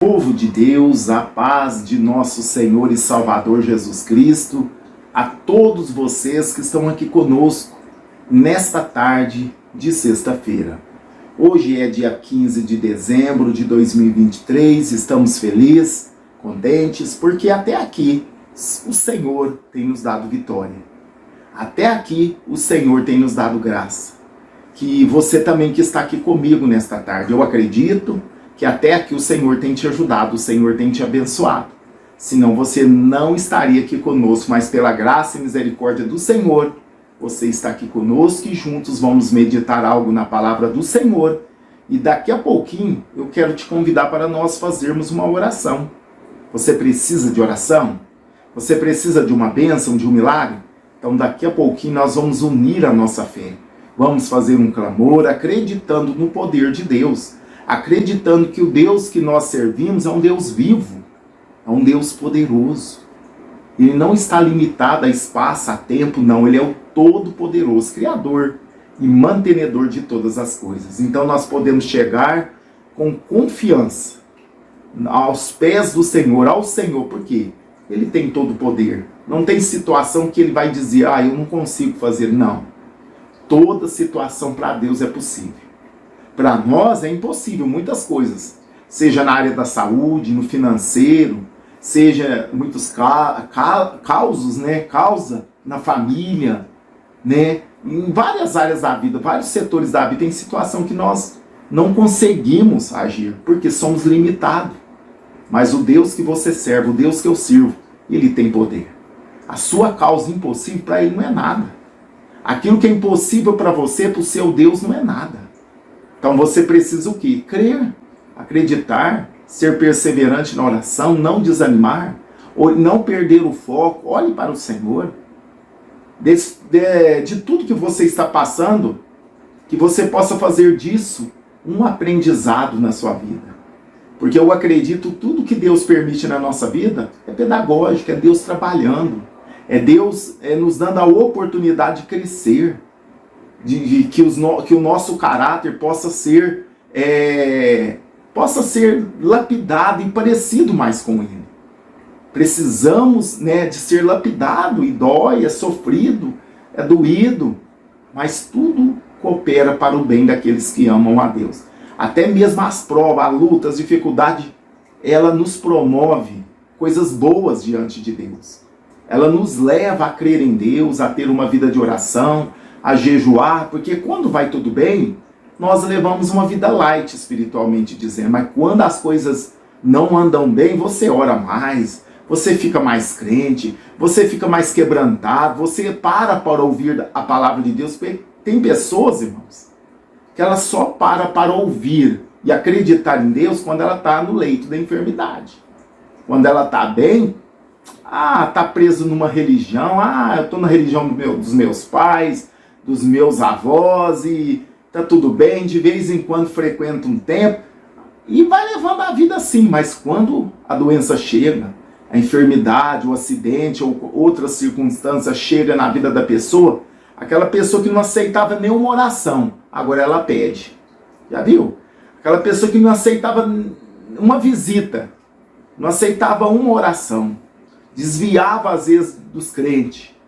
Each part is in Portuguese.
Povo de Deus, a paz de nosso Senhor e Salvador Jesus Cristo, a todos vocês que estão aqui conosco nesta tarde de sexta-feira. Hoje é dia 15 de dezembro de 2023, estamos felizes, contentes, porque até aqui o Senhor tem nos dado vitória. Até aqui o Senhor tem nos dado graça. Que você também que está aqui comigo nesta tarde, eu acredito que até aqui o Senhor tem te ajudado, o Senhor tem te abençoado. Senão você não estaria aqui conosco, mas pela graça e misericórdia do Senhor, você está aqui conosco e juntos vamos meditar algo na palavra do Senhor. E daqui a pouquinho eu quero te convidar para nós fazermos uma oração. Você precisa de oração? Você precisa de uma bênção, de um milagre? Então daqui a pouquinho nós vamos unir a nossa fé. Vamos fazer um clamor acreditando no poder de Deus. Acreditando que o Deus que nós servimos é um Deus vivo, é um Deus poderoso. Ele não está limitado a espaço, a tempo, não. Ele é o Todo-Poderoso, Criador e mantenedor de todas as coisas. Então nós podemos chegar com confiança aos pés do Senhor, ao Senhor, porque Ele tem todo o poder. Não tem situação que Ele vai dizer, eu não consigo fazer, não. Toda situação para Deus é possível. Para nós é impossível muitas coisas, seja na área da saúde, no financeiro, seja muitos causa na família, né? Em várias áreas da vida, vários setores da vida, tem situação que nós não conseguimos agir, porque somos limitados. Mas o Deus que você serve, o Deus que eu sirvo, Ele tem poder. A sua causa impossível para Ele não é nada. Aquilo que é impossível para você, para o seu Deus, não é nada. Então você precisa o quê? Crer, acreditar, ser perseverante na oração, não desanimar, ou não perder o foco. Olhe para o Senhor. De tudo que você está passando, que você possa fazer disso um aprendizado na sua vida. Porque eu acredito tudo que Deus permite na nossa vida é pedagógico, é Deus trabalhando, é Deus nos dando a oportunidade de crescer. Que o nosso caráter possa ser lapidado e parecido mais com Ele. Precisamos, de ser lapidado, e dói, é sofrido, é doído, mas tudo coopera para o bem daqueles que amam a Deus. Até mesmo as provas, as lutas, as dificuldades, ela nos promove coisas boas diante de Deus. Ela nos leva a crer em Deus, a ter uma vida de oração, a jejuar, porque quando vai tudo bem, nós levamos uma vida light espiritualmente dizendo, mas quando as coisas não andam bem, você ora mais, você fica mais crente, você fica mais quebrantado, você para ouvir a palavra de Deus. Tem pessoas, irmãos, que ela só para ouvir e acreditar em Deus quando ela está no leito da enfermidade. Quando ela está bem, está preso numa religião, eu estou na religião dos meus pais, dos meus avós, e tá tudo bem, de vez em quando frequenta um tempo, e vai levando a vida assim. Mas quando a doença chega, a enfermidade, o acidente ou outras circunstâncias chega na vida da pessoa, aquela pessoa que não aceitava nenhuma oração, agora ela pede. Já viu? Aquela pessoa que não aceitava uma visita, não aceitava uma oração, desviava às vezes dos crentes.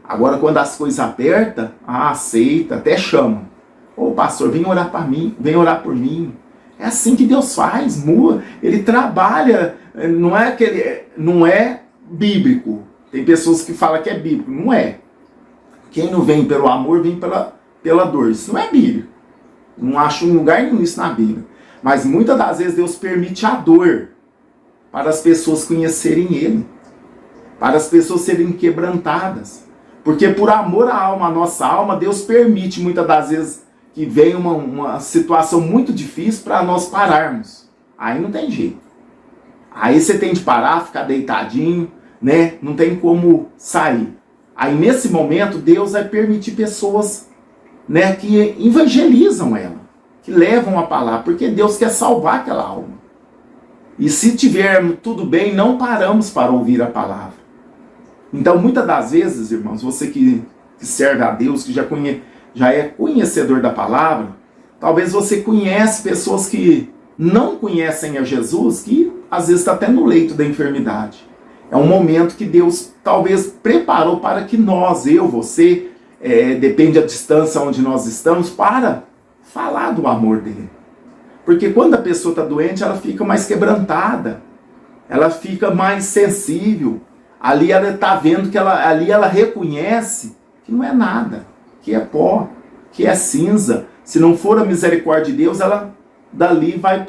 Agora, quando as coisas apertam, aceita, até chama. Pastor, vem orar para mim, vem orar por mim. É assim que Deus faz, Ele trabalha, não é bíblico. Tem pessoas que falam que é bíblico, não é. Quem não vem pelo amor, vem pela dor. Isso não é bíblico. Não acho um lugar nenhum isso na Bíblia. Mas muitas das vezes Deus permite a dor para as pessoas conhecerem Ele, para as pessoas serem quebrantadas. Porque por amor à alma, a nossa alma, Deus permite muitas das vezes que venha uma situação muito difícil para nós pararmos. Aí não tem jeito. Aí você tem de parar, ficar deitadinho, não tem como sair. Aí nesse momento Deus vai permitir pessoas, que evangelizam ela, que levam a palavra, porque Deus quer salvar aquela alma. E se tivermos tudo bem, não paramos para ouvir a palavra. Então, muitas das vezes, irmãos, você que serve a Deus, que já é conhecedor da palavra, talvez você conhece pessoas que não conhecem a Jesus, que às vezes está até no leito da enfermidade. É um momento que Deus talvez preparou para que nós, eu, você, depende da distância onde nós estamos, para falar do amor dele. Porque quando a pessoa está doente, ela fica mais quebrantada, ela fica mais sensível. Ali ela está vendo que ali ela reconhece que não é nada, que é pó, que é cinza. Se não for a misericórdia de Deus, ela dali vai,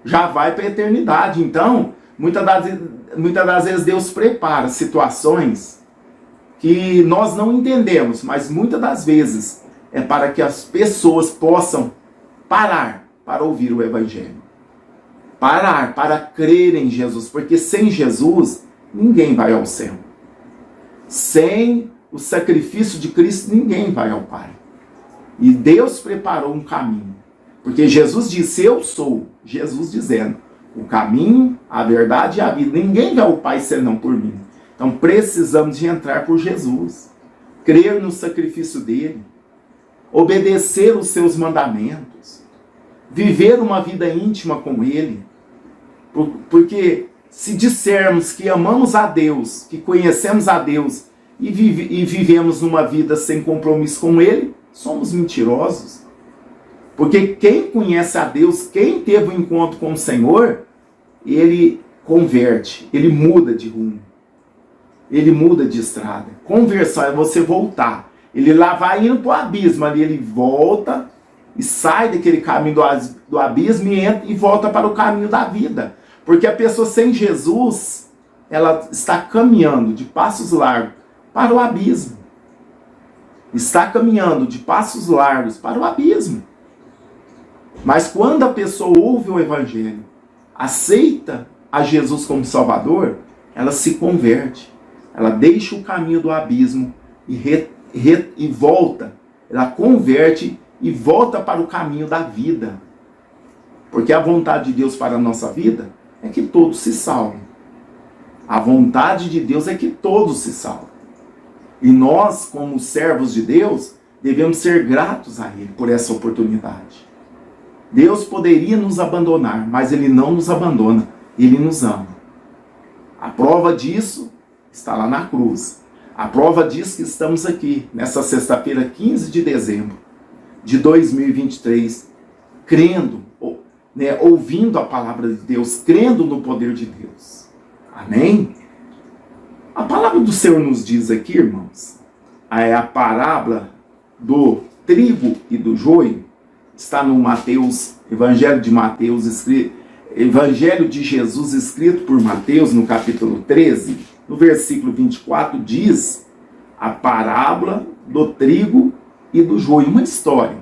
já vai para a eternidade. Então, muitas das vezes Deus prepara situações que nós não entendemos, mas muitas das vezes é para que as pessoas possam parar para ouvir o Evangelho. Parar para crer em Jesus, porque sem Jesus ninguém vai ao céu. Sem o sacrifício de Cristo ninguém vai ao Pai. E Deus preparou um caminho. Porque Jesus disse, eu sou, Jesus dizendo, o caminho, a verdade e a vida. Ninguém vai ao Pai senão por mim. Então precisamos de entrar por Jesus. Crer no sacrifício dele. Obedecer os seus mandamentos. Viver uma vida íntima com ele. Porque se dissermos que amamos a Deus, que conhecemos a Deus e vivemos uma vida sem compromisso com ele, somos mentirosos. Porque quem conhece a Deus, quem teve um encontro com o Senhor, ele converte, ele muda de rumo, ele muda de estrada. Conversão é você voltar. Ele lá vai indo para o abismo, ali ele volta e sai daquele caminho do abismo e entra e volta para o caminho da vida. Porque a pessoa sem Jesus, ela está caminhando de passos largos para o abismo. Está caminhando de passos largos para o abismo. Mas quando a pessoa ouve o Evangelho, aceita a Jesus como Salvador, ela se converte. Ela deixa o caminho do abismo e volta. Ela converte e volta para o caminho da vida. Porque a vontade de Deus para a nossa vida é que todos se salvem. A vontade de Deus é que todos se salvem. E nós, como servos de Deus, devemos ser gratos a Ele por essa oportunidade. Deus poderia nos abandonar, mas Ele não nos abandona. Ele nos ama. A prova disso está lá na cruz. A prova disso que estamos aqui, nessa sexta-feira, 15 de dezembro de 2023, crendo, ouvindo a palavra de Deus, crendo no poder de Deus. Amém? A palavra do Senhor nos diz aqui, irmãos, a parábola do trigo e do joio, está no Mateus, Evangelho de Mateus, Evangelho de Jesus, escrito por Mateus, no capítulo 13, no versículo 24, diz a parábola do trigo e do joio. Uma história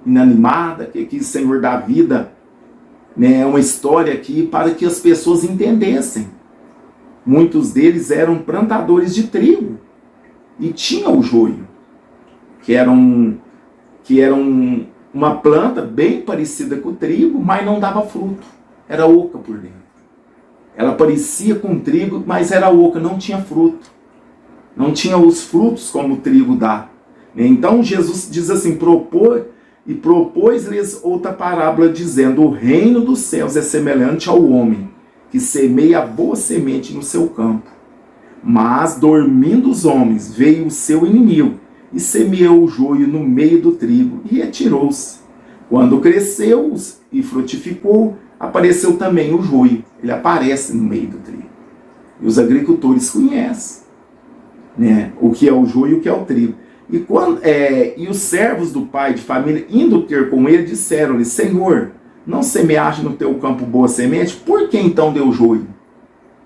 inanimada, que aqui o Senhor dá vida, uma história aqui para que as pessoas entendessem. Muitos deles eram plantadores de trigo e tinha o joio, que era uma planta bem parecida com o trigo, mas não dava fruto. Era oca por dentro. Ela parecia com trigo, mas era oca, não tinha fruto. Não tinha os frutos como o trigo dá. Então Jesus diz assim, propôs-lhes outra parábola, dizendo, o reino dos céus é semelhante ao homem, que semeia a boa semente no seu campo. Mas, dormindo os homens, veio o seu inimigo, e semeou o joio no meio do trigo, e retirou-se. Quando cresceu e frutificou, apareceu também o joio. Ele aparece no meio do trigo. E os agricultores conhecem, o que é o joio e o que é o trigo. E os servos do pai de família, indo ter com ele, disseram-lhe, Senhor, não semeaste no teu campo boa semente? Por que então deu joio?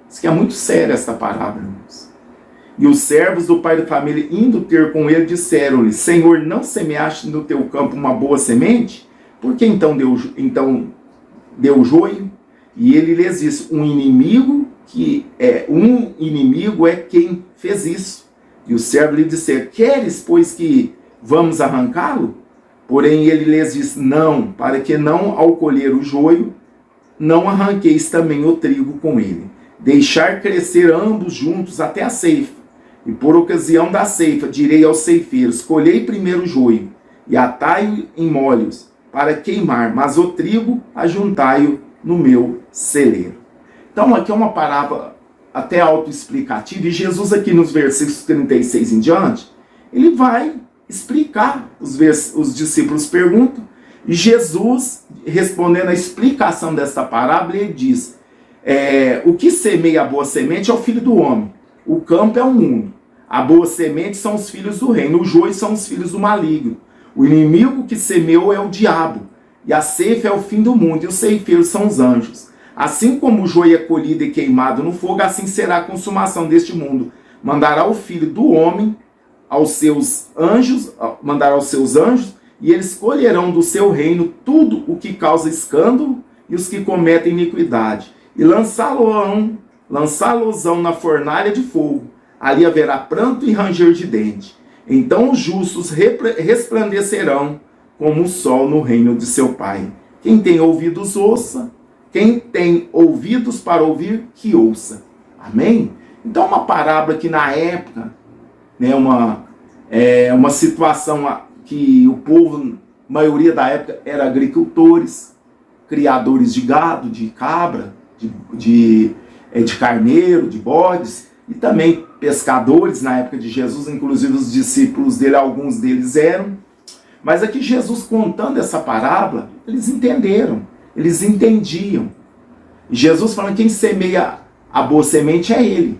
Isso que é muito sério esta parábola, irmãos. E os servos do pai de família, indo ter com ele, disseram-lhe, Senhor, não semeaste no teu campo uma boa semente? Por que então deu joio? E ele lhes disse, um inimigo é quem fez isso. E o servo lhe disse, queres, pois, que vamos arrancá-lo? Porém ele lhes disse, não, para que não ao colher o joio, não arranqueis também o trigo com ele. Deixar crescer ambos juntos até a ceifa. E por ocasião da ceifa, direi aos ceifeiros, colhei primeiro o joio, e atai-o em molhos, para queimar, mas o trigo ajuntai-o no meu celeiro. Então aqui é uma parábola até autoexplicativa, e Jesus aqui nos versículos 36 em diante, ele vai explicar, os discípulos perguntam, e Jesus, respondendo a explicação dessa parábola, ele diz, o que semeia a boa semente é o filho do homem, o campo é o mundo, a boa semente são os filhos do reino, o joio são os filhos do maligno, o inimigo que semeou é o diabo, e a ceifa é o fim do mundo, e os ceifeiros são os anjos. Assim como o joio é colhido e queimado no fogo, assim será a consumação deste mundo. Mandará o Filho do Homem aos seus anjos, e eles colherão do seu reino tudo o que causa escândalo e os que cometem iniquidade, e lançá-los na fornalha de fogo. Ali haverá pranto e ranger de dente. Então os justos resplandecerão como o sol no reino de seu Pai. Quem tem ouvidos, ouça. Quem tem ouvidos para ouvir, que ouça. Amém? Então uma parábola que na época, né, uma situação que o povo, maioria da época, era agricultores, criadores de gado, de cabra, de carneiro, de bodes, e também pescadores na época de Jesus, inclusive os discípulos dele, alguns deles eram. Mas aqui Jesus contando essa parábola, eles entenderam, eles entendiam. Jesus falando que quem semeia a boa semente é ele.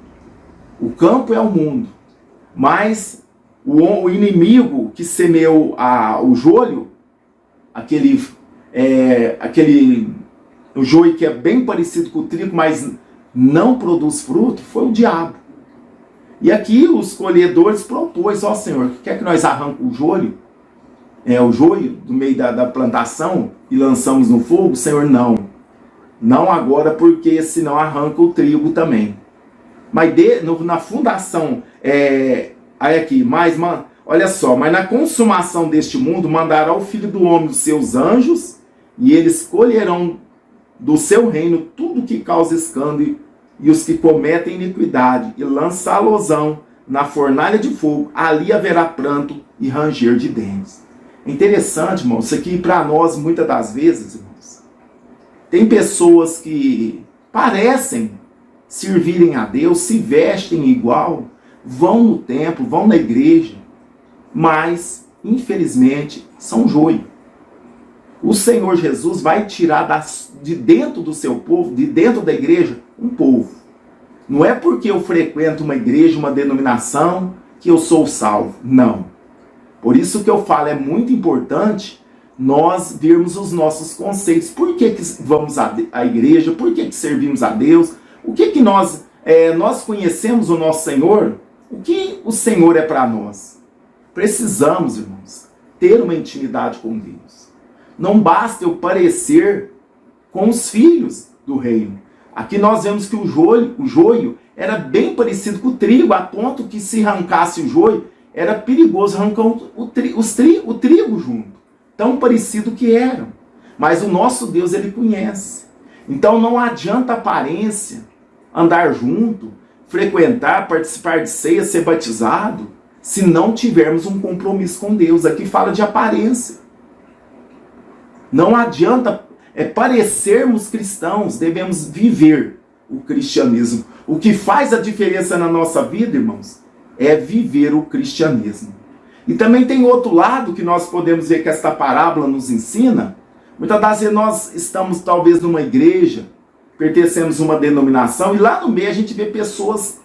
O campo é o mundo. Mas o inimigo que semeou o joio, o joio que é bem parecido com o trigo, mas não produz fruto, foi o diabo. E aqui os colhedores propôs, Senhor, quer que nós arranquemos o joio do meio da plantação e lançamos no fogo? Senhor, não agora, porque senão arranca o trigo também. Mas na fundação, olha só, mas na consumação deste mundo mandará o Filho do Homem os seus anjos, e eles colherão do seu reino tudo que causa escândalo e os que cometem iniquidade, e lançá-losão na fornalha de fogo. Ali haverá pranto e ranger de dentes. É interessante, irmãos, isso aqui para nós, muitas das vezes, irmãos, tem pessoas que parecem servirem a Deus, se vestem igual, vão no templo, vão na igreja, mas, infelizmente, são joio. O Senhor Jesus vai tirar de dentro do seu povo, de dentro da igreja, um povo. Não é porque eu frequento uma igreja, uma denominação, que eu sou salvo. Não. Por isso que eu falo, é muito importante nós vermos os nossos conceitos. Por que vamos à igreja? Por que servimos a Deus? O que nós conhecemos o nosso Senhor? O que o Senhor é para nós? Precisamos, irmãos, ter uma intimidade com Deus. Não basta eu parecer com os filhos do reino. Aqui nós vemos que o joio era bem parecido com o trigo, a ponto que se arrancasse o joio, era perigoso arrancar o trigo junto. Tão parecido que eram. Mas o nosso Deus, ele conhece. Então não adianta aparência, andar junto, frequentar, participar de ceia, ser batizado, se não tivermos um compromisso com Deus. Aqui fala de aparência. Não adianta parecermos cristãos, devemos viver o cristianismo. O que faz a diferença na nossa vida, irmãos, é viver o cristianismo. E também tem outro lado que nós podemos ver que esta parábola nos ensina. Muitas das vezes nós estamos talvez numa igreja, pertencemos a uma denominação, e lá no meio a gente vê pessoas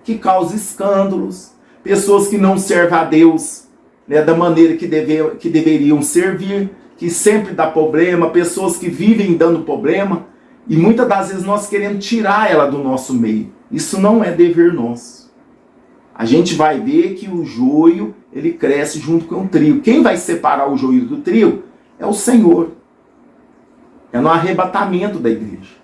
que causam escândalos, pessoas que não servem a Deus, né, da maneira que deveriam servir, que sempre dá problema, pessoas que vivem dando problema, e muitas das vezes nós queremos tirar ela do nosso meio. Isso não é dever nosso. A gente vai ver que o joio, ele cresce junto com o trigo. Quem vai separar o joio do trigo é o Senhor. É no arrebatamento da igreja.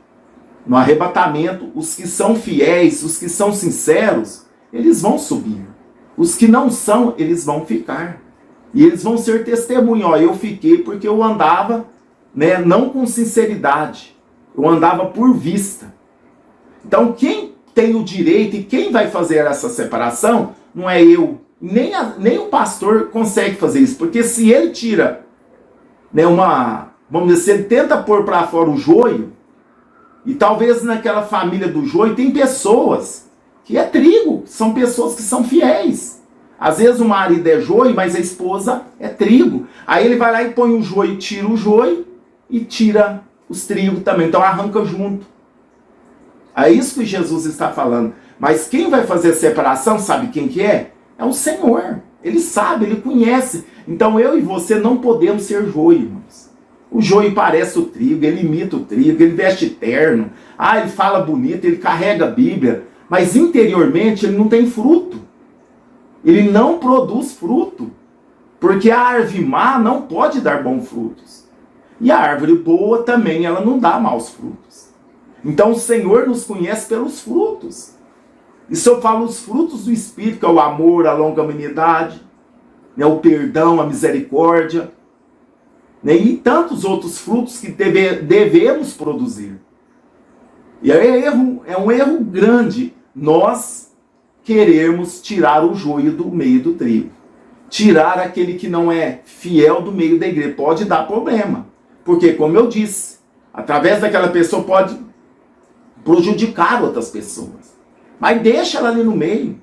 No arrebatamento, os que são fiéis, os que são sinceros, eles vão subir. Os que não são, eles vão ficar. E eles vão ser testemunho. Eu fiquei porque eu andava, né, não com sinceridade. Eu andava por vista. Então quem tem o direito e quem vai fazer essa separação não é eu. Nem o pastor consegue fazer isso. Porque se ele tira né, vamos dizer, se ele tenta pôr para fora o joio, e talvez naquela família do joio tem pessoas que é trigo, são pessoas que são fiéis. Às vezes o marido é joio, mas a esposa é trigo. Aí ele vai lá e põe o joio, tira o joio e tira os trigos também. Então arranca junto. É isso que Jesus está falando. Mas quem vai fazer a separação, sabe quem que é? É o Senhor. Ele sabe, Ele conhece. Então eu e você não podemos ser joio, irmãos. O joio parece o trigo, ele imita o trigo, ele veste terno. Ele fala bonito, ele carrega a Bíblia. Mas interiormente ele não tem fruto. Ele não produz fruto. Porque a árvore má não pode dar bons frutos. E a árvore boa também, ela não dá maus frutos. Então o Senhor nos conhece pelos frutos. Isso eu falo os frutos do Espírito, que é o amor, a longanimidade, né, o perdão, a misericórdia, né, e tantos outros frutos que devemos produzir. E é um erro grande nós querermos tirar o joio do meio do trigo. Tirar aquele que não é fiel do meio da igreja. Pode dar problema. Porque, como eu disse, através daquela pessoa pode prejudicar outras pessoas. Mas deixa ela ali no meio.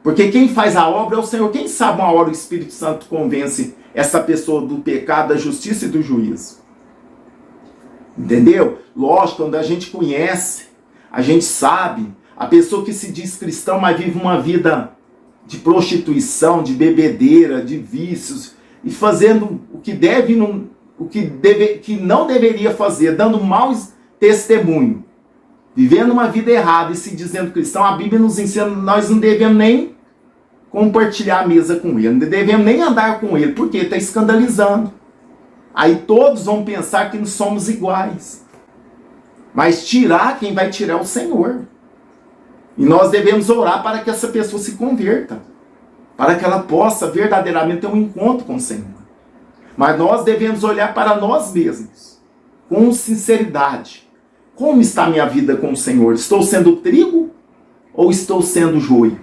Porque quem faz a obra é o Senhor. Quem sabe uma hora o Espírito Santo convence essa pessoa do pecado, da justiça e do juízo. Entendeu? Lógico, quando a gente conhece, a gente sabe. A pessoa que se diz cristão, mas vive uma vida de prostituição, de bebedeira, de vícios, e fazendo o que que não deveria fazer, dando maus testemunho, vivendo uma vida errada e se dizendo cristão, a Bíblia nos ensina que nós não devemos nem compartilhar a mesa com ele, não devemos nem andar com ele, porque está escandalizando. Aí todos vão pensar que não somos iguais. Mas quem vai tirar é o Senhor. E nós devemos orar para que essa pessoa se converta, para que ela possa verdadeiramente ter um encontro com o Senhor. Mas nós devemos olhar para nós mesmos, com sinceridade. Como está a minha vida com o Senhor? Estou sendo trigo ou estou sendo joio?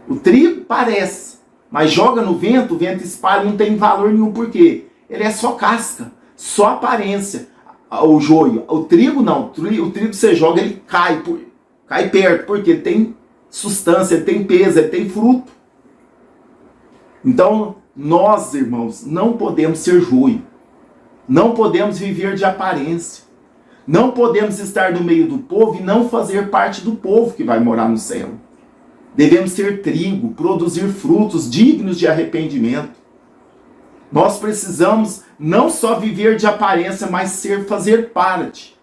O trigo parece, mas joga no vento, o vento espalha, não tem valor nenhum. Por quê? Ele é só casca, só aparência. O joio, o trigo não. O trigo você joga, ele cai perto, porque ele tem substância, ele tem peso, ele tem fruto. Então, nós, irmãos, não podemos ser joio. Não podemos viver de aparência. Não podemos estar no meio do povo e não fazer parte do povo que vai morar no céu. Devemos ser trigo, produzir frutos dignos de arrependimento. Nós precisamos não só viver de aparência, mas fazer parte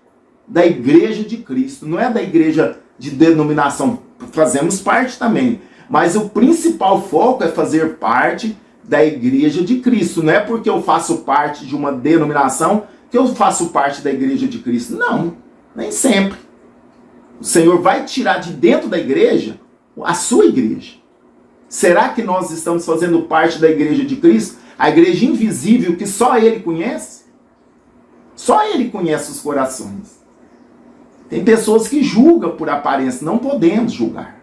da igreja de Cristo. Não é da igreja de denominação, fazemos parte também. Mas o principal foco é fazer parte da igreja de Cristo. Não é porque eu faço parte de uma denominação que eu faço parte da igreja de Cristo. Não, nem sempre. O Senhor vai tirar de dentro da igreja a sua igreja. Será que nós estamos fazendo parte da igreja de Cristo? A igreja invisível que só Ele conhece? Só Ele conhece os corações. Tem pessoas que julgam por aparência. Não podemos julgar.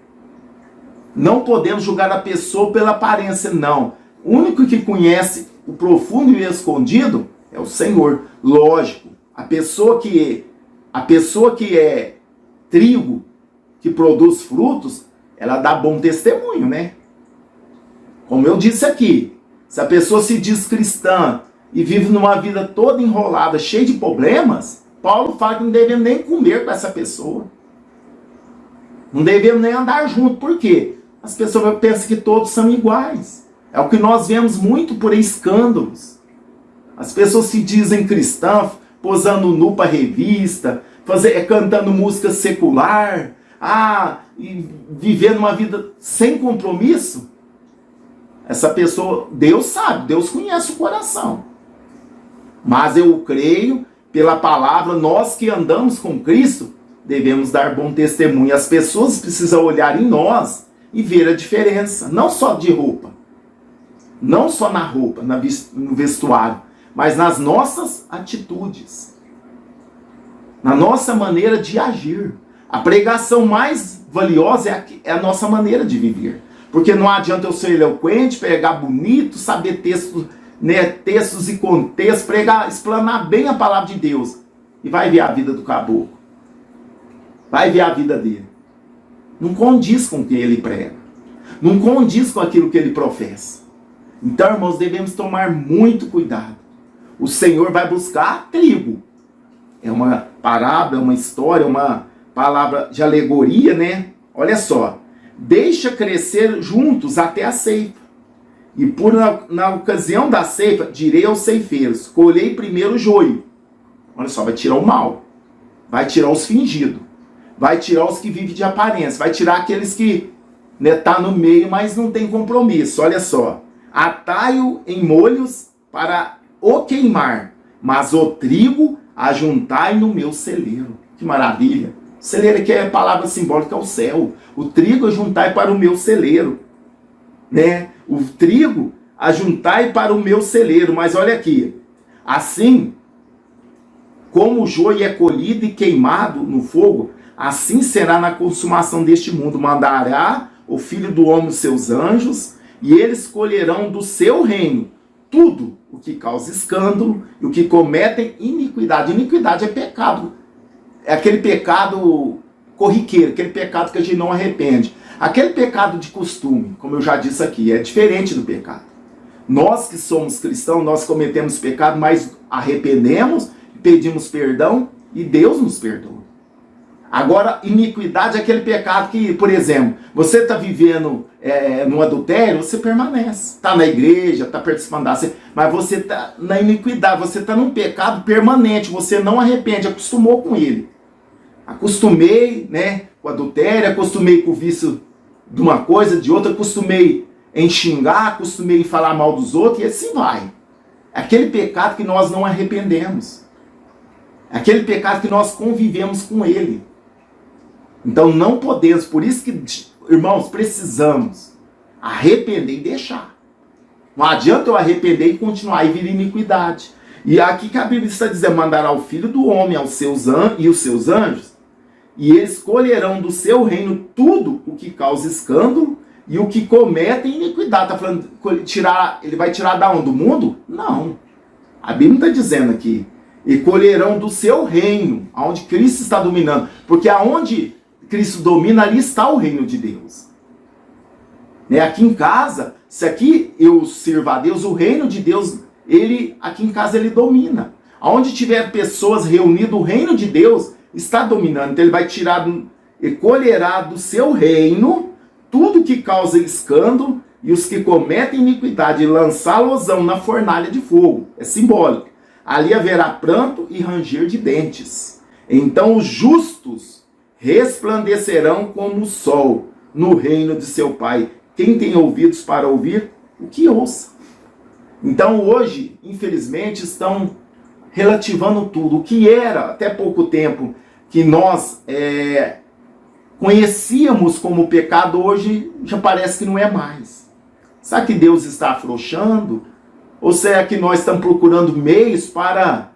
Não podemos julgar a pessoa pela aparência, não. O único que conhece o profundo e o escondido é o Senhor. Lógico, a pessoa que é trigo, que produz frutos, ela dá bom testemunho, né? Como eu disse aqui, se a pessoa se diz cristã e vive numa vida toda enrolada, cheia de problemas, Paulo fala que não devemos nem comer com essa pessoa. Não devemos nem andar junto. Por quê? As pessoas pensam que todos são iguais. É o que nós vemos muito por escândalos. As pessoas se dizem cristãs, posando nu para revista, cantando música secular, e vivendo uma vida sem compromisso. Essa pessoa, Deus sabe, Deus conhece o coração. Mas eu creio, pela palavra, nós que andamos com Cristo, devemos dar bom testemunho. As pessoas precisam olhar em nós e ver a diferença. Não só de roupa, não só na roupa, no vestuário, mas nas nossas atitudes, na nossa maneira de agir. A pregação mais valiosa é a nossa maneira de viver. Porque não adianta eu ser eloquente, pregar bonito, saber texto né, textos e contextos, pregar, explanar bem a palavra de Deus. E vai ver a vida do caboclo. Vai ver a vida dele. Não condiz com o que ele prega. Não condiz com aquilo que ele professa. Então, irmãos, devemos tomar muito cuidado. O Senhor vai buscar trigo. É uma parábola, é uma história, uma palavra de alegoria, né? Olha só. Deixa crescer juntos até a ceifa. E na ocasião da ceifa, direi aos ceifeiros, colhei primeiro o joio. Olha só, vai tirar o mal. Vai tirar os fingidos. Vai tirar os que vivem de aparência. Vai tirar aqueles que tá no meio, mas não tem compromisso. Olha só. Atai-o em molhos para o queimar, mas o trigo ajuntai no meu celeiro. Que maravilha. Celeiro aqui é a palavra simbólica, é o céu. O trigo ajuntai para o meu celeiro. Né? O trigo ajuntai para o meu celeiro. Mas olha aqui. Assim, como o joio é colhido e queimado no fogo, assim será na consumação deste mundo. Mandará o Filho do Homem os seus anjos, e eles colherão do seu reino tudo o que causa escândalo e o que cometem iniquidade. Iniquidade é pecado. É aquele pecado corriqueiro, aquele pecado que a gente não arrepende. Aquele pecado de costume, como eu já disse aqui, é diferente do pecado. Nós que somos cristãos, nós cometemos pecado, mas arrependemos, pedimos perdão e Deus nos perdoa. Agora, iniquidade é aquele pecado que, por exemplo, você está vivendo no adultério, você permanece. Está na igreja, está participando da ceia, mas você está na iniquidade, você está num pecado permanente, você não arrepende, acostumou com ele. Acostumei, né, com o adultério, acostumei com o vício de uma coisa, de outra, acostumei em xingar, acostumei em falar mal dos outros, e assim vai. É aquele pecado que nós não arrependemos. É aquele pecado que nós convivemos com ele. Então não podemos, por isso que, irmãos, precisamos arrepender e deixar. Não adianta eu arrepender e continuar e vir iniquidade. E aqui que a Bíblia está dizendo, mandará o Filho do Homem aos seus anjos, e eles colherão do seu reino tudo o que causa escândalo e o que comete iniquidade. Está falando, ele vai tirar da onde? Do mundo? Não. A Bíblia está dizendo aqui, e colherão do seu reino, aonde Cristo está dominando. Porque aonde Cristo domina, ali está o reino de Deus. Aqui em casa, se aqui eu sirvo a Deus, o reino de Deus, aqui em casa ele domina. Aonde tiver pessoas reunidas, o reino de Deus está dominando. Então ele vai tirar e colherá do seu reino tudo que causa escândalo e os que cometem iniquidade, e lançá-losão na fornalha de fogo. É simbólico. Ali haverá pranto e ranger de dentes. Então os justos resplandecerão como o sol no reino de seu Pai. Quem tem ouvidos para ouvir, o que ouça. Então hoje, infelizmente, estão relativando tudo. O que era, até pouco tempo, que nós conhecíamos como pecado, hoje já parece que não é mais. Será que Deus está afrouxando? Ou será que nós estamos procurando meios para,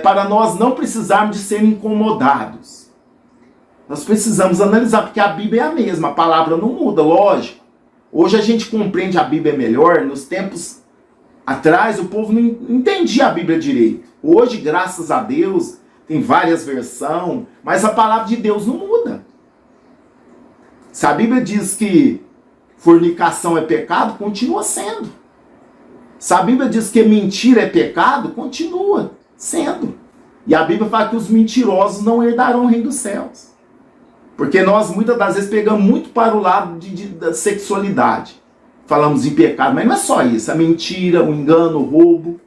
para nós não precisarmos de ser incomodados? Nós precisamos analisar, porque a Bíblia é a mesma, a palavra não muda, lógico. Hoje a gente compreende a Bíblia melhor. Nos tempos atrás o povo não entendia a Bíblia direito. Hoje, graças a Deus, tem várias versões, mas a palavra de Deus não muda. Se a Bíblia diz que fornicação é pecado, continua sendo. Se a Bíblia diz que mentira é pecado, continua sendo. E a Bíblia fala que os mentirosos não herdarão o reino dos céus. Porque nós muitas das vezes pegamos muito para o lado da sexualidade. Falamos em pecado, mas não é só isso. A mentira, o engano, o roubo,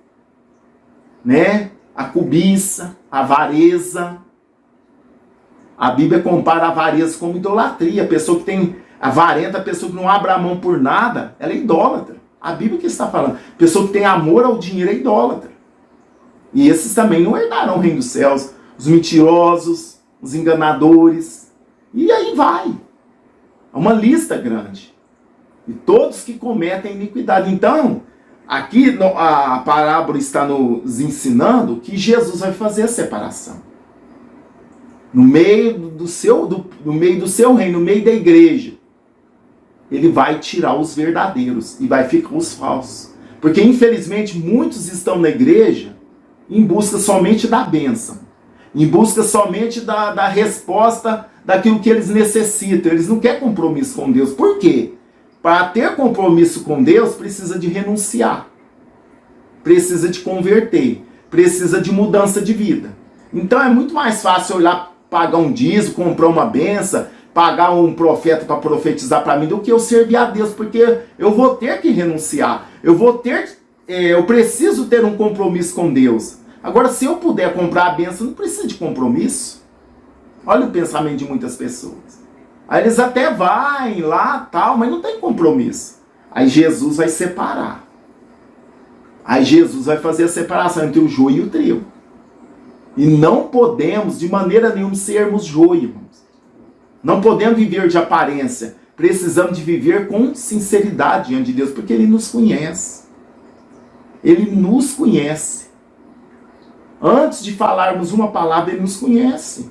a cobiça, a avareza. A Bíblia compara a avareza como idolatria. A pessoa que tem avarenta, a pessoa que não abre a mão por nada, ela é idólatra. A Bíblia que está falando. A pessoa que tem amor ao dinheiro é idólatra. E esses também não herdarão o reino dos céus. Os mentirosos, os enganadores. E aí vai. É uma lista grande. E todos que cometem iniquidade. Então, aqui a parábola está nos ensinando que Jesus vai fazer a separação. No meio do seu reino, no meio da igreja. ele vai tirar os verdadeiros e vai ficar os falsos. Porque, infelizmente, muitos estão na igreja em busca somente da bênção, em busca somente da resposta daquilo que eles necessitam. Eles não querem compromisso com Deus. Por quê? Para ter compromisso com Deus, precisa de renunciar, precisa de converter, precisa de mudança de vida. Então é muito mais fácil olhar, pagar um dízimo, comprar uma benção, pagar um profeta para profetizar para mim, do que eu servir a Deus, porque eu vou ter que renunciar, eu preciso ter um compromisso com Deus. Agora, se eu puder comprar a benção, não precisa de compromisso. Olha o pensamento de muitas pessoas. Aí eles até vão lá, tal, mas não tem compromisso. Aí Jesus vai separar. Aí Jesus vai fazer a separação entre o joio e o trigo. E não podemos, de maneira nenhuma, sermos joio, irmãos. Não podemos viver de aparência. Precisamos de viver com sinceridade diante de Deus, porque Ele nos conhece. Ele nos conhece. Antes de falarmos uma palavra, Ele nos conhece.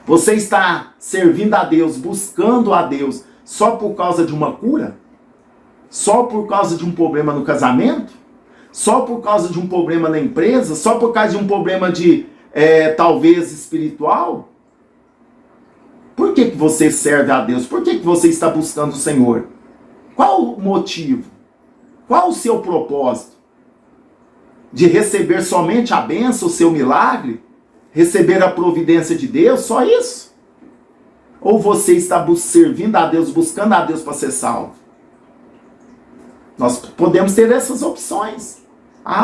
Você está servindo a Deus, buscando a Deus, só por causa de uma cura? Só por causa de um problema no casamento? Só por causa de um problema na empresa? Só por causa de um problema talvez espiritual? Por que você serve a Deus? Por que você está buscando o Senhor? Qual o motivo? Qual o seu propósito? De receber somente a bênção, o seu milagre? Receber a providência de Deus? Só isso? Ou você está servindo a Deus, buscando a Deus para ser salvo? Nós podemos ter essas opções.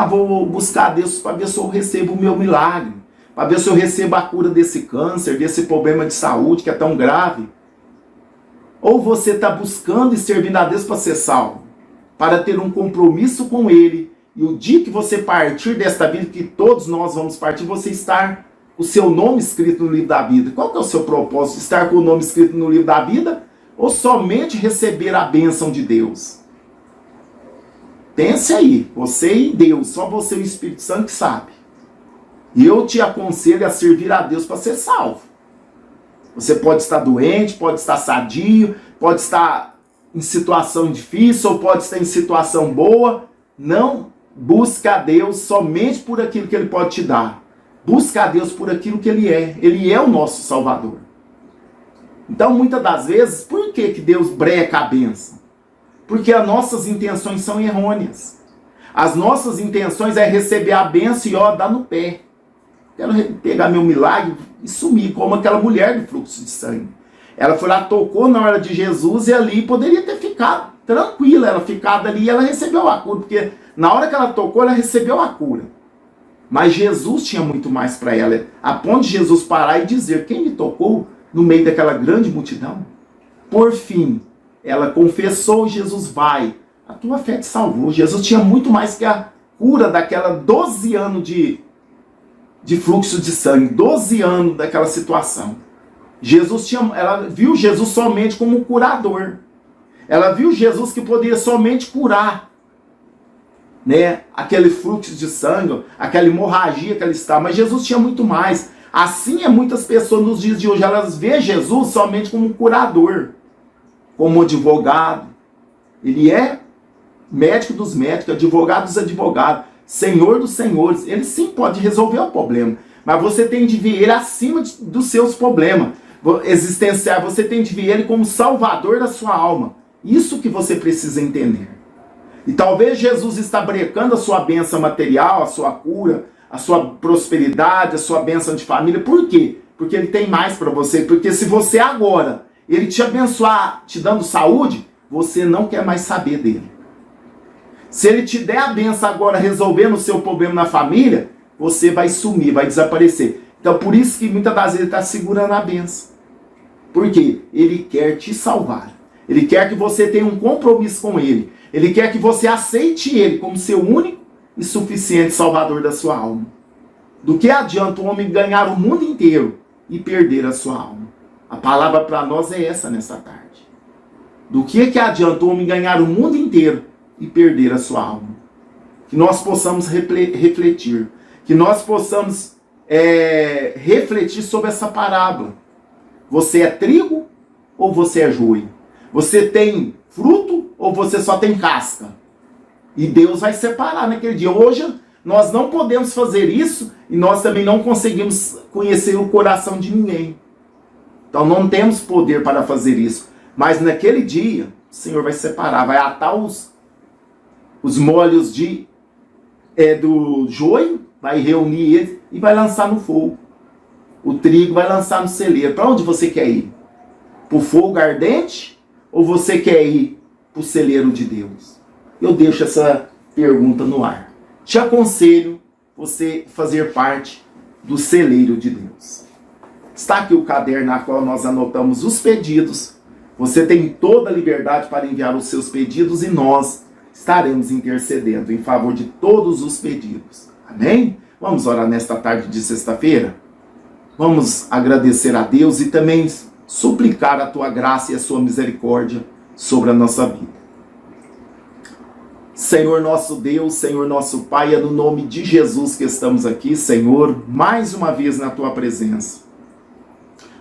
Vou buscar a Deus para ver se eu recebo o meu milagre, para ver se eu recebo a cura desse câncer, desse problema de saúde que é tão grave. Ou você está buscando e servindo a Deus para ser salvo, para ter um compromisso com Ele, e o dia que você partir desta vida, que todos nós vamos partir, você estar com o seu nome escrito no livro da vida. Qual que é o seu propósito? Estar com o nome escrito no livro da vida? Ou somente receber a bênção de Deus? Pense aí, você e Deus, só você e o Espírito Santo que sabe. E eu te aconselho a servir a Deus para ser salvo. Você pode estar doente, pode estar sadio, pode estar em situação difícil, ou pode estar em situação boa. Não busca a Deus somente por aquilo que Ele pode te dar. Busca a Deus por aquilo que Ele é. Ele é o nosso Salvador. Então, muitas das vezes, por que Deus breca a bênção? Porque as nossas intenções são errôneas. As nossas intenções é receber a bênção e dar no pé. Quero pegar meu milagre e sumir, como aquela mulher do fluxo de sangue. Ela foi lá, tocou na hora de Jesus e ali poderia ter ficado tranquila. Ela ficado ali e ela recebeu a cura. Porque na hora que ela tocou, ela recebeu a cura. Mas Jesus tinha muito mais para ela. A ponto de Jesus parar e dizer: quem me tocou no meio daquela grande multidão? Por fim, ela confessou, Jesus vai. A tua fé te salvou. Jesus tinha muito mais que a cura daquela 12 anos de fluxo de sangue. 12 anos daquela situação. Ela viu Jesus somente como um curador. Ela viu Jesus que poderia somente curar, né, aquele fluxo de sangue, aquela hemorragia que ela estava. Mas Jesus tinha muito mais. Assim é muitas pessoas nos dias de hoje. Elas veem Jesus somente como um curador, como um advogado. Ele é médico dos médicos, advogado dos advogados, Senhor dos senhores. Ele sim pode resolver o problema. Mas você tem de ver Ele acima dos seus problemas existenciais. Você tem de ver Ele como Salvador da sua alma. Isso que você precisa entender. E talvez Jesus está brecando a sua bênção material, a sua cura, a sua prosperidade, a sua bênção de família. Por quê? Porque Ele tem mais para você. Porque se você agora, Ele te abençoar, te dando saúde, você não quer mais saber dele. Se Ele te der a bênção agora, resolvendo o seu problema na família, você vai sumir, vai desaparecer. Então por isso que muitas das vezes Ele está segurando a bênção. Por quê? Ele quer te salvar. Ele quer que você tenha um compromisso com Ele. Ele quer que você aceite Ele como seu único e suficiente Salvador da sua alma. Do que adianta o homem ganhar o mundo inteiro e perder a sua alma? A palavra para nós é essa nessa tarde. Do que adianta o homem ganhar o mundo inteiro e perder a sua alma? Que nós possamos refletir. Que nós possamos refletir sobre essa parábola. Você é trigo ou você é joio? Você tem fruto ou você só tem casca? E Deus vai separar naquele dia. Hoje nós não podemos fazer isso e nós também não conseguimos conhecer o coração de ninguém. Então não temos poder para fazer isso. Mas naquele dia, o Senhor vai separar, vai atar os molhos do joio, vai reunir eles e vai lançar no fogo. O trigo vai lançar no celeiro. Para onde você quer ir? Para o fogo ardente? Ou você quer ir para o celeiro de Deus? Eu deixo essa pergunta no ar. Te aconselho você fazer parte do celeiro de Deus. Está aqui o caderno na qual nós anotamos os pedidos. Você tem toda a liberdade para enviar os seus pedidos e nós estaremos intercedendo em favor de todos os pedidos. Amém? Vamos orar nesta tarde de sexta-feira? Vamos agradecer a Deus e também suplicar a tua graça e a sua misericórdia sobre a nossa vida. Senhor nosso Deus, Senhor nosso Pai, é no nome de Jesus que estamos aqui, Senhor, mais uma vez na tua presença.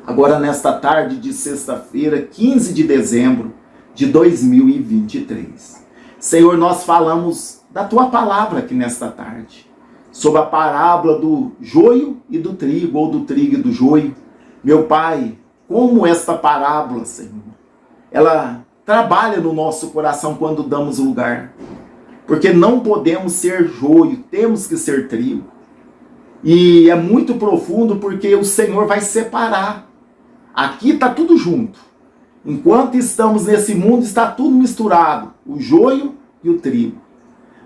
Agora nesta tarde de sexta-feira, 15 de dezembro de 2023. Senhor, nós falamos da tua palavra aqui nesta tarde, sobre a parábola do joio e do trigo, ou do trigo e do joio. Meu Pai, como esta parábola, Senhor, ela trabalha no nosso coração quando damos lugar. Porque não podemos ser joio, temos que ser trigo. E é muito profundo porque o Senhor vai separar. Aqui está tudo junto. Enquanto estamos nesse mundo, está tudo misturado. O joio e o trigo.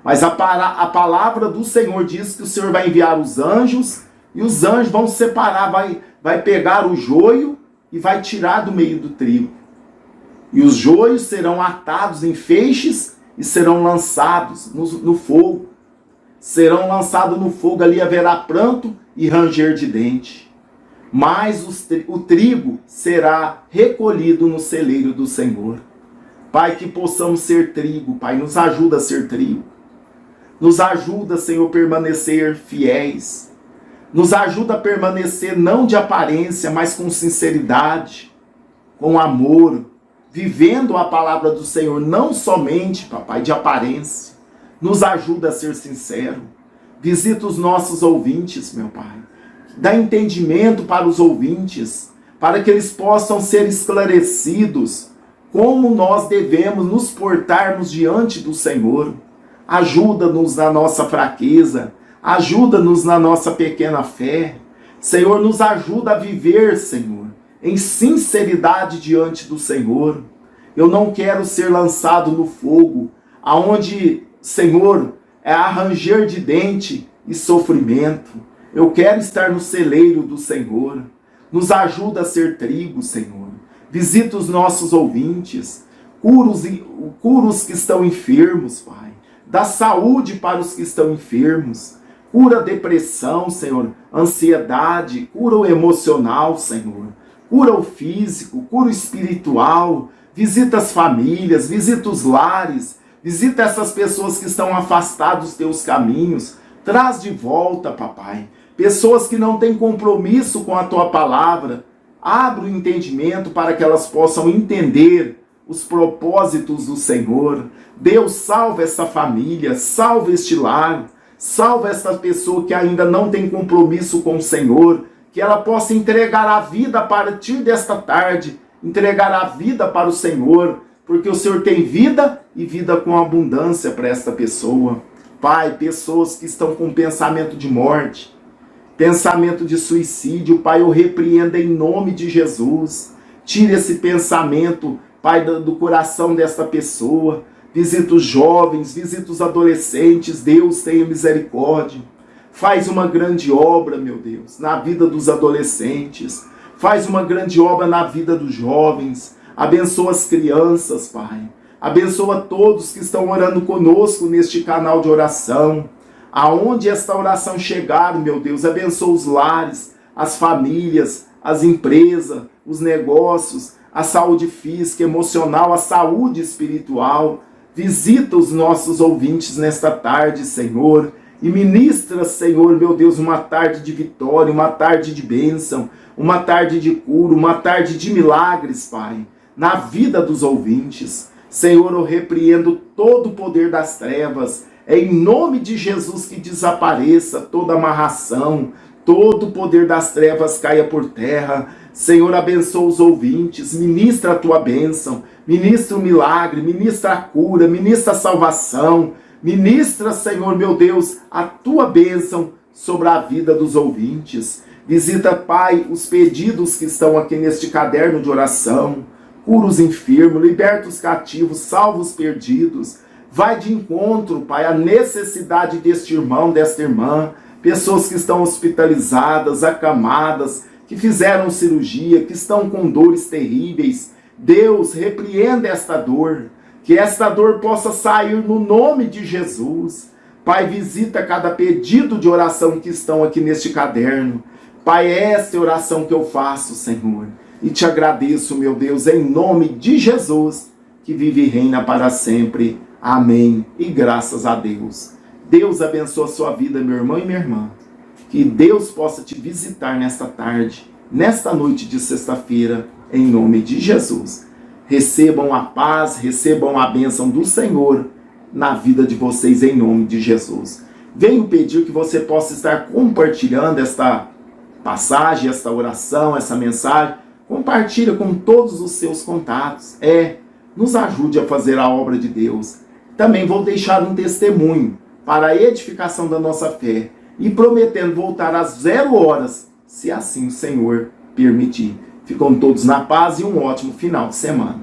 Mas a palavra do Senhor diz que o Senhor vai enviar os anjos. E os anjos vão separar, vai pegar o joio e vai tirar do meio do trigo. E os joios serão atados em feixes e serão lançados no fogo. Serão lançados no fogo, ali haverá pranto e ranger de dente. Mas o trigo será recolhido no celeiro do Senhor. Pai, que possamos ser trigo, Pai, nos ajuda a ser trigo. Nos ajuda, Senhor, a permanecer fiéis. Nos ajuda a permanecer não de aparência, mas com sinceridade, com amor, vivendo a palavra do Senhor, não somente, papai, de aparência. Nos ajuda a ser sincero. Visita os nossos ouvintes, meu Pai. Dá entendimento para os ouvintes, para que eles possam ser esclarecidos como nós devemos nos portarmos diante do Senhor. Ajuda-nos na nossa fraqueza, ajuda-nos na nossa pequena fé. Senhor, nos ajuda a viver, Senhor, em sinceridade diante do Senhor. Eu não quero ser lançado no fogo, aonde, Senhor, é ranger de dente e sofrimento. Eu quero estar no celeiro do Senhor. Nos ajuda a ser trigo, Senhor. Visita os nossos ouvintes. Cura os que estão enfermos, Pai. Dá saúde para os que estão enfermos. Cura a depressão, Senhor. Ansiedade. Cura o emocional, Senhor. Cura o físico. Cura o espiritual. Visita as famílias. Visita os lares. Visita essas pessoas que estão afastadas dos teus caminhos. Traz de volta, papai. Pessoas que não têm compromisso com a tua palavra. Abre o entendimento para que elas possam entender os propósitos do Senhor. Deus, salva essa família, salva este lar, salva essa pessoa que ainda não tem compromisso com o Senhor, que ela possa entregar a vida a partir desta tarde, entregar a vida para o Senhor, porque o Senhor tem vida e vida com abundância para esta pessoa. Pai, pessoas que estão com pensamento de morte, pensamento de suicídio, Pai, eu repreendo em nome de Jesus. Tire esse pensamento, Pai, do coração desta pessoa. Visita os jovens, visita os adolescentes. Deus, tenha misericórdia. Faz uma grande obra, meu Deus, na vida dos adolescentes. Faz uma grande obra na vida dos jovens. Abençoa as crianças, Pai. Abençoa todos que estão orando conosco neste canal de oração. Aonde esta oração chegar, meu Deus, abençoa os lares, as famílias, as empresas, os negócios, a saúde física, emocional, a saúde espiritual. Visita os nossos ouvintes nesta tarde, Senhor, e ministra, Senhor, meu Deus, uma tarde de vitória, uma tarde de bênção, uma tarde de cura, uma tarde de milagres, Pai. na vida dos ouvintes. Senhor, eu repreendo todo o poder das trevas, em nome de Jesus, que desapareça toda amarração, todo o poder das trevas caia por terra. Senhor, abençoa os ouvintes, ministra a tua bênção, ministra o milagre, ministra a cura, ministra a salvação, ministra, Senhor meu Deus, a tua bênção sobre a vida dos ouvintes. Visita, Pai, os pedidos que estão aqui neste caderno de oração. Cura os enfermos, liberta os cativos, salva os perdidos. Vai de encontro, Pai, à necessidade deste irmão, desta irmã. Pessoas que estão hospitalizadas, acamadas, que fizeram cirurgia, que estão com dores terríveis. Deus, repreenda esta dor. Que esta dor possa sair no nome de Jesus. Pai, visita cada pedido de oração que estão aqui neste caderno. Pai, esta é a oração que eu faço, Senhor. E te agradeço, meu Deus, em nome de Jesus, que vive e reina para sempre. Amém. E graças a Deus. Deus abençoe a sua vida, meu irmão e minha irmã. Que Deus possa te visitar nesta tarde, nesta noite de sexta-feira, em nome de Jesus. Recebam a paz, recebam a bênção do Senhor na vida de vocês, em nome de Jesus. Venho pedir que você possa estar compartilhando esta passagem, esta oração, essa mensagem. Compartilha com todos os seus contatos. Nos ajude a fazer a obra de Deus. Também vou deixar um testemunho para a edificação da nossa fé e prometendo voltar às 0 horas, se assim o Senhor permitir. Ficam todos na paz e um ótimo final de semana.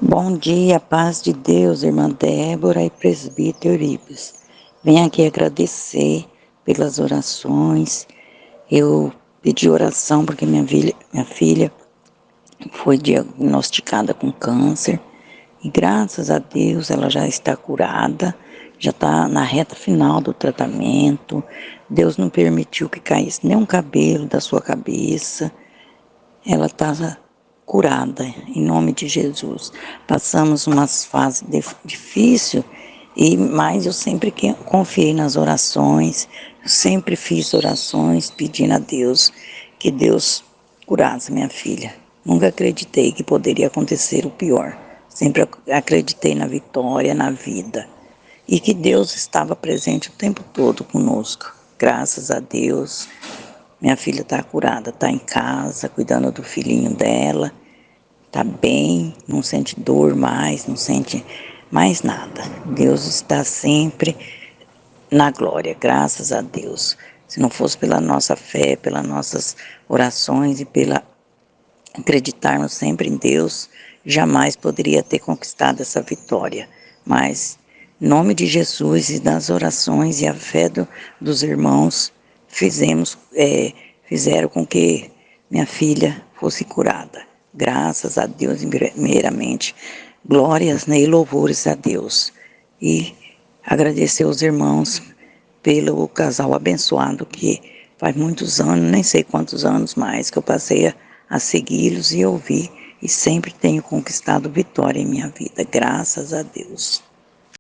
Bom dia, paz de Deus, irmã Débora e presbítero Euripides. Venho aqui agradecer pelas orações. Eu pedi oração porque minha filha foi diagnosticada com câncer. E graças a Deus ela já está curada, já está na reta final do tratamento. Deus não permitiu que caísse nenhum cabelo da sua cabeça. Ela está curada, em nome de Jesus. Passamos umas fases difíceis, mas eu sempre confiei nas orações, eu sempre fiz orações pedindo a Deus que Deus curasse minha filha. Nunca acreditei que poderia acontecer o pior. Sempre acreditei na vitória, na vida. E que Deus estava presente o tempo todo conosco. Graças a Deus, minha filha está curada, está em casa, cuidando do filhinho dela. Está bem, não sente dor mais, não sente mais nada. Deus está sempre na glória, graças a Deus. Se não fosse pela nossa fé, pelas nossas orações e pela acreditarmos sempre em Deus, jamais poderia ter conquistado essa vitória. Mas, em nome de Jesus e das orações e a fé dos irmãos, fizeram com que minha filha fosse curada. Graças a Deus, primeiramente, glórias, né, e louvores a Deus. E agradecer aos irmãos pelo casal abençoado que faz muitos anos, nem sei quantos anos mais, que eu passei a segui-los e ouvir, e sempre tenho conquistado vitória em minha vida, graças a Deus.